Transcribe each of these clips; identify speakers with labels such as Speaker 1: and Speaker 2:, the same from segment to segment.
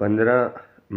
Speaker 1: 15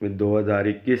Speaker 1: 2021,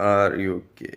Speaker 1: RUKHSA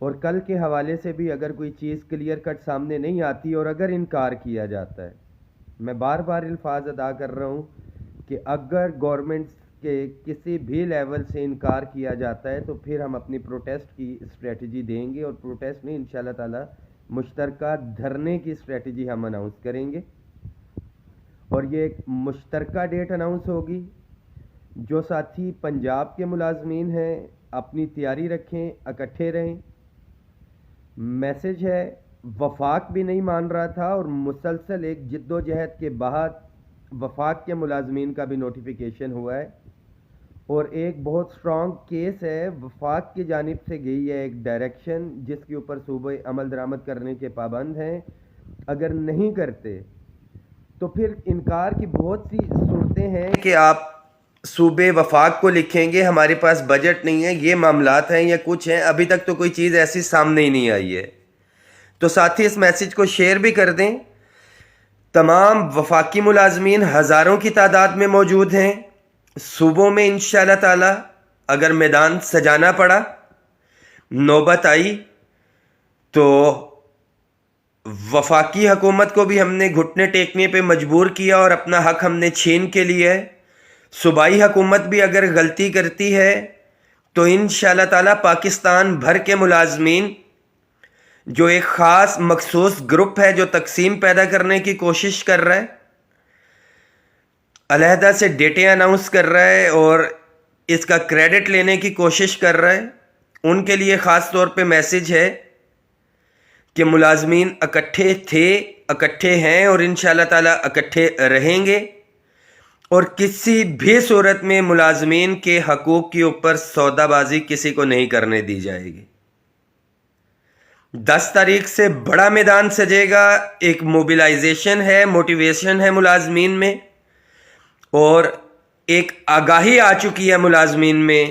Speaker 1: اور کل کے حوالے سے بھی اگر کوئی چیز کلیئر کٹ سامنے نہیں آتی اور اگر انکار کیا جاتا ہے، میں بار بار الفاظ ادا کر رہا ہوں کہ اگر گورنمنٹ کے کسی بھی لیول سے انکار کیا جاتا ہے تو پھر ہم اپنی پروٹیسٹ کی اسٹریٹجی دیں گے، اور پروٹیسٹ نہیں، انشاءاللہ تعالی مشترکہ دھرنے کی اسٹریٹجی ہم اناؤنس کریں گے، اور یہ ایک مشترکہ ڈیٹ اناؤنس ہوگی۔ جو ساتھی پنجاب کے ملازمین ہیں اپنی تیاری رکھیں، اکٹھے رہیں۔ میسج ہے، وفاق بھی نہیں مان رہا تھا اور مسلسل ایک جد و جہد کے بعد وفاق کے ملازمین کا بھی نوٹیفیکیشن ہوا ہے، اور ایک بہت سٹرونگ کیس ہے، وفاق کی جانب سے گئی ہے ایک ڈائریکشن جس کے اوپر صوبے عمل درآمد کرنے کے پابند ہیں۔ اگر نہیں کرتے تو پھر انکار کی بہت سی صورتیں ہیں کہ آپ صوبے وفاق کو لکھیں گے ہمارے پاس بجٹ نہیں ہے، یہ معاملات ہیں یا کچھ ہیں، ابھی تک تو کوئی چیز ایسی سامنے ہی نہیں آئی ہے۔ تو ساتھی اس میسج کو شیئر بھی کر دیں۔ تمام وفاقی ملازمین ہزاروں کی تعداد میں موجود ہیں صوبوں میں، انشاءاللہ تعالی اگر میدان سجانا پڑا، نوبت آئی تو وفاقی حکومت کو بھی ہم نے گھٹنے ٹیکنے پہ مجبور کیا اور اپنا حق ہم نے چھین کے لیا ہے۔ صوبائی حکومت بھی اگر غلطی کرتی ہے تو انشاءاللہ تعالی پاکستان بھر کے ملازمین، جو ایک خاص مخصوص گروپ ہے جو تقسیم پیدا کرنے کی کوشش کر رہا ہے، علیحدہ سے ڈیٹیں اناؤنس کر رہا ہے اور اس کا کریڈٹ لینے کی کوشش کر رہا ہے، ان کے لیے خاص طور پہ میسج ہے کہ ملازمین اکٹھے تھے، اکٹھے ہیں اور انشاءاللہ تعالی اکٹھے رہیں گے، اور کسی بھی صورت میں ملازمین کے حقوق کے اوپر سودا بازی کسی کو نہیں کرنے دی جائے گی۔ 10 تاریخ سے بڑا میدان سجے گا، ایک موبلائزیشن ہے، موٹیویشن ہے ملازمین میں، اور ایک آگاہی آ چکی ہے ملازمین میں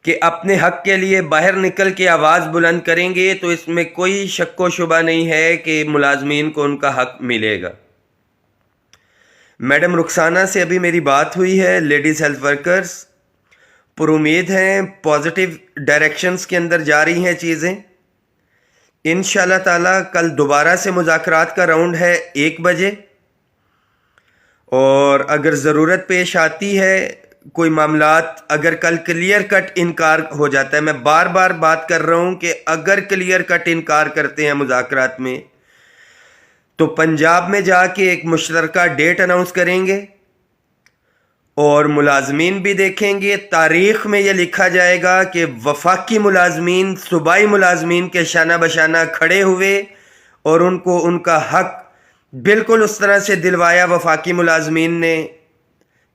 Speaker 1: کہ اپنے حق کے لیے باہر نکل کے آواز بلند کریں گے تو اس میں کوئی شک و شبہ نہیں ہے کہ ملازمین کو ان کا حق ملے گا۔ میڈم رخسانہ سے ابھی میری بات ہوئی ہے، لیڈیز ہیلتھ ورکرز پر امید ہیں، پازیٹیو ڈائریکشنز کے اندر جا رہی ہیں چیزیں۔ انشاءاللہ تعالی کل دوبارہ سے مذاکرات کا راؤنڈ ہے 1 بجے، اور اگر ضرورت پیش آتی ہے، کوئی معاملات اگر کل کلیئر کٹ انکار ہو جاتا ہے، میں بار بار بات کر رہا ہوں کہ اگر کلیئر کٹ انکار کرتے ہیں مذاکرات میں تو پنجاب میں جا کے ایک مشترکہ ڈیٹ اناؤنس کریں گے، اور ملازمین بھی دیکھیں گے، تاریخ میں یہ لکھا جائے گا کہ وفاقی ملازمین صوبائی ملازمین کے شانہ بشانہ کھڑے ہوئے اور ان کو ان کا حق بالکل اس طرح سے دلوایا وفاقی ملازمین نے،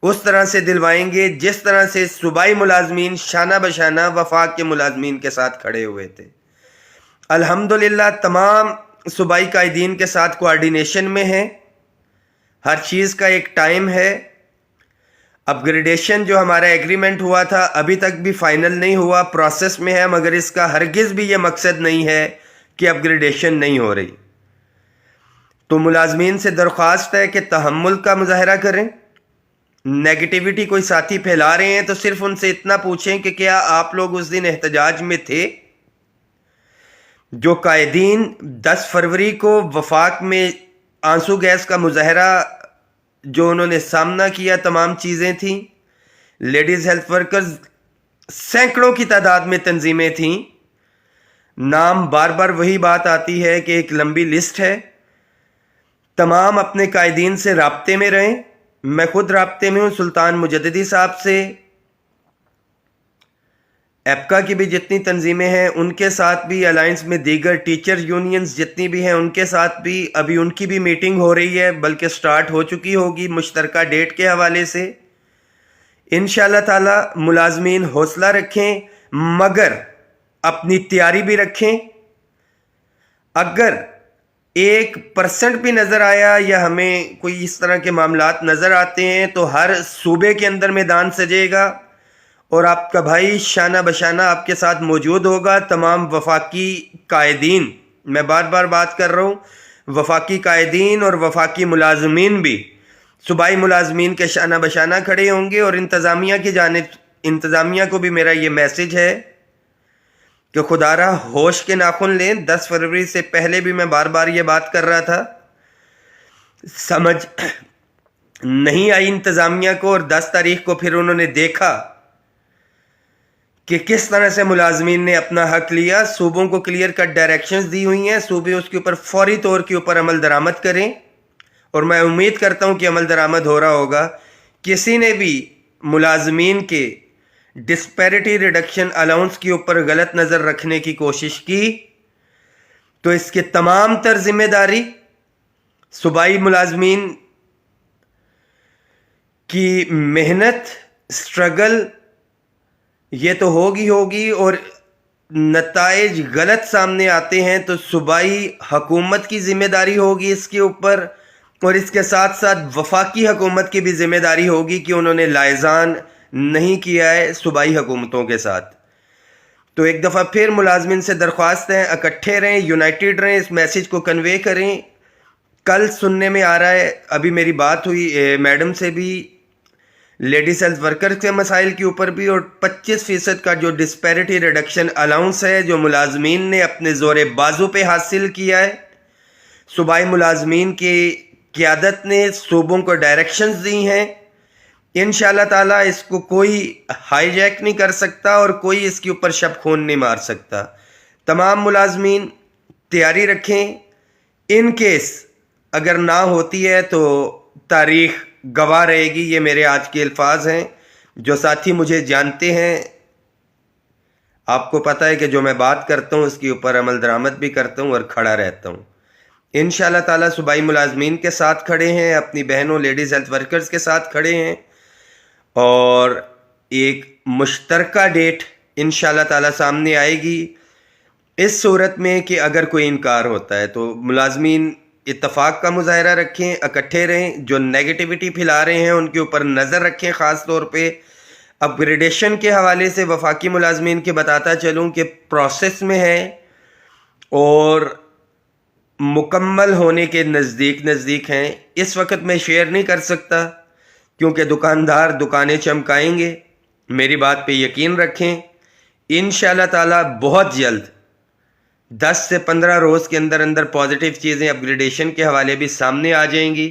Speaker 1: اس طرح سے دلوائیں گے جس طرح سے صوبائی ملازمین شانہ بشانہ وفاق کے ملازمین کے ساتھ کھڑے ہوئے تھے۔ الحمدللہ تمام صوبائی قائدین کے ساتھ کوارڈینیشن میں ہیں، ہر چیز کا ایک ٹائم ہے۔ اپ گریڈیشن جو ہمارا ایگریمنٹ ہوا تھا ابھی تک بھی فائنل نہیں ہوا، پروسیس میں ہے، مگر اس کا ہرگز بھی یہ مقصد نہیں ہے کہ اپ گریڈیشن نہیں ہو رہی۔ تو ملازمین سے درخواست ہے کہ تحمل کا مظاہرہ کریں، نیگیٹیوٹی کوئی ساتھی پھیلا رہے ہیں تو صرف ان سے اتنا پوچھیں کہ کیا آپ لوگ اس دن احتجاج میں تھے؟ جو قائدین 10 فروری کو وفاق میں آنسو گیس کا مظاہرہ جو انہوں نے سامنا کیا، تمام چیزیں تھیں، لیڈیز ہیلتھ ورکرز سینکڑوں کی تعداد میں تنظیمیں تھیں، نام بار بار وہی بات آتی ہے کہ ایک لمبی لسٹ ہے۔ تمام اپنے قائدین سے رابطے میں رہیں، میں خود رابطے میں ہوں سلطان مجددی صاحب سے، ایپکا کی بھی جتنی تنظیمیں ہیں ان کے ساتھ بھی، الائنس میں دیگر ٹیچر یونینز جتنی بھی ہیں ان کے ساتھ بھی، ابھی ان کی بھی میٹنگ ہو رہی ہے، بلکہ سٹارٹ ہو چکی ہوگی مشترکہ ڈیٹ کے حوالے سے۔ انشاءاللہ تعالی ملازمین حوصلہ رکھیں، مگر اپنی تیاری بھی رکھیں۔ اگر 1% بھی نظر آیا یا ہمیں کوئی اس طرح کے معاملات نظر آتے ہیں تو ہر صوبے کے اندر میدان سجے گا اور آپ کا بھائی شانہ بشانہ آپ کے ساتھ موجود ہوگا۔ تمام وفاقی قائدین، میں بار بار بات کر رہا ہوں، وفاقی قائدین اور وفاقی ملازمین بھی صوبائی ملازمین کے شانہ بشانہ کھڑے ہوں گے، اور انتظامیہ کی جانب، انتظامیہ کو بھی میرا یہ میسج ہے کہ خدارہ ہوش کے ناخن لیں. 10 فروری سے پہلے بھی میں بار بار یہ بات کر رہا تھا, سمجھ نہیں آئی انتظامیہ کو, اور 10 تاریخ کو پھر انہوں نے دیکھا کہ کس طرح سے ملازمین نے اپنا حق لیا. صوبوں کو کلیئر کٹ ڈائریکشنز دی ہوئی ہیں, صوبے اس کے اوپر فوری طور کے اوپر عمل درآمد کریں, اور میں امید کرتا ہوں کہ عمل درآمد ہو رہا ہوگا. کسی نے بھی ملازمین کے ڈسپیرٹی ریڈکشن الاؤنس کے اوپر غلط نظر رکھنے کی کوشش کی تو اس کے تمام تر ذمہ داری صوبائی ملازمین کی محنت, سٹرگل یہ تو ہوگی, اور نتائج غلط سامنے آتے ہیں تو صوبائی حکومت کی ذمہ داری ہوگی اس کے اوپر, اور اس کے ساتھ ساتھ وفاقی حکومت کی بھی ذمہ داری ہوگی کہ انہوں نے لائزان نہیں کیا ہے صوبائی حکومتوں کے ساتھ. تو ایک دفعہ پھر ملازمین سے درخواست ہے, اکٹھے رہیں, یونائٹڈ رہیں, اس میسیج کو کنوے کریں. کل سننے میں آ رہا ہے, ابھی میری بات ہوئی میڈم سے بھی, لیڈیز ہیلتھ ورکر کے مسائل کے اوپر بھی, اور 25% کا جو ڈسپیرٹی ریڈکشن الاؤنس ہے جو ملازمین نے اپنے زور بازو پہ حاصل کیا ہے, صوبائی ملازمین کی قیادت نے صوبوں کو ڈائریکشنز دی ہیں. انشاءاللہ تعالیٰ اس کو کوئی ہائی جیک نہیں کر سکتا اور کوئی اس کے اوپر شب خون نہیں مار سکتا. تمام ملازمین تیاری رکھیں, ان کیس اگر نہ ہوتی ہے تو تاریخ گواہ رہے گی. یہ میرے آج کے الفاظ ہیں, جو ساتھی مجھے جانتے ہیں, آپ کو پتہ ہے کہ جو میں بات کرتا ہوں اس کے اوپر عمل درآمد بھی کرتا ہوں اور کھڑا رہتا ہوں. انشاءاللہ تعالیٰ صوبائی ملازمین کے ساتھ کھڑے ہیں, اپنی بہنوں لیڈیز ہیلتھ ورکرز کے ساتھ کھڑے ہیں, اور ایک مشترکہ ڈیٹ انشاءاللہ تعالیٰ سامنے آئے گی. اس صورت میں کہ اگر کوئی انکار ہوتا ہے تو ملازمین اتفاق کا مظاہرہ رکھیں, اکٹھے رہیں, جو نیگیٹیوٹی پھیلا رہے ہیں ان کے اوپر نظر رکھیں. خاص طور پہ اپ گریڈیشن کے حوالے سے وفاقی ملازمین کے بتاتا چلوں کہ پروسیس میں ہے اور مکمل ہونے کے نزدیک ہیں. اس وقت میں شیئر نہیں کر سکتا کیونکہ دکاندار دکانیں چمکائیں گے. میری بات پہ یقین رکھیں, انشاءاللہ تعالیٰ بہت جلد 10 سے 15 روز کے اندر پازیٹیو چیزیں اپ گریڈیشن کے حوالے بھی سامنے آ جائیں گی,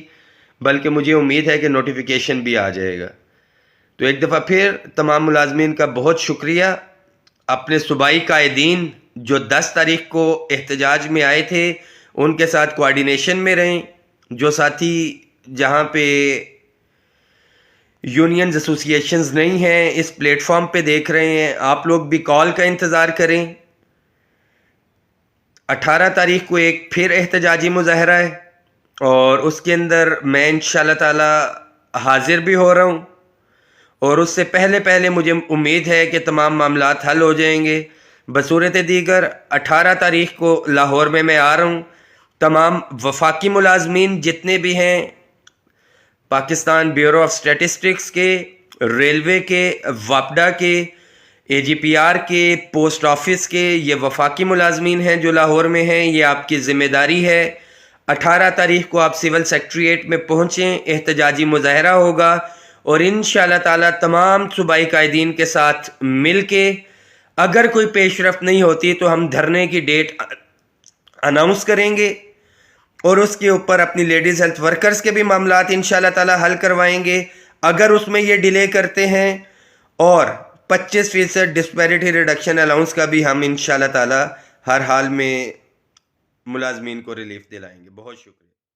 Speaker 1: بلکہ مجھے امید ہے کہ نوٹیفیکیشن بھی آ جائے گا. تو ایک دفعہ پھر تمام ملازمین کا بہت شکریہ. اپنے صوبائی قائدین جو 10 تاریخ کو احتجاج میں آئے تھے ان کے ساتھ کوارڈینیشن میں رہیں. جو ساتھی جہاں پہ یونینز ایسوسیشنز نہیں ہیں اس پلیٹ فارم پہ دیکھ رہے ہیں, آپ لوگ بھی کال کا انتظار کریں. 18 تاریخ کو ایک پھر احتجاجی مظاہرہ ہے, اور اس کے اندر میں انشاءاللہ تعالی حاضر بھی ہو رہا ہوں, اور اس سے پہلے مجھے امید ہے کہ تمام معاملات حل ہو جائیں گے. بصورت دیگر 18 تاریخ کو لاہور میں آ رہا ہوں. تمام وفاقی ملازمین جتنے بھی ہیں, پاکستان بیورو آف اسٹیٹسٹکس کے, ریلوے کے, واپڈا کے, اے جی پی آر کے, پوسٹ آفس کے, یہ وفاقی ملازمین ہیں جو لاہور میں ہیں. یہ آپ کی ذمہ داری ہے. 18 تاریخ کو آپ سول سیکریٹریٹ میں پہنچیں, احتجاجی مظاہرہ ہوگا, اور انشاءاللہ تعالی تمام صوبائی قائدین کے ساتھ مل کے اگر کوئی پیش رفت نہیں ہوتی تو ہم دھرنے کی ڈیٹ اناؤنس کریں گے, اور اس کے اوپر اپنی لیڈیز ہیلتھ ورکرز کے بھی معاملات انشاءاللہ تعالی حل کروائیں گے. اگر اس میں یہ ڈیلے کرتے ہیں, اور 25% ڈسپیرٹی ریڈکشن الاؤنس کا بھی ہم انشاءاللہ تعالی ہر حال میں ملازمین کو ریلیف دلائیں گے. بہت شکریہ.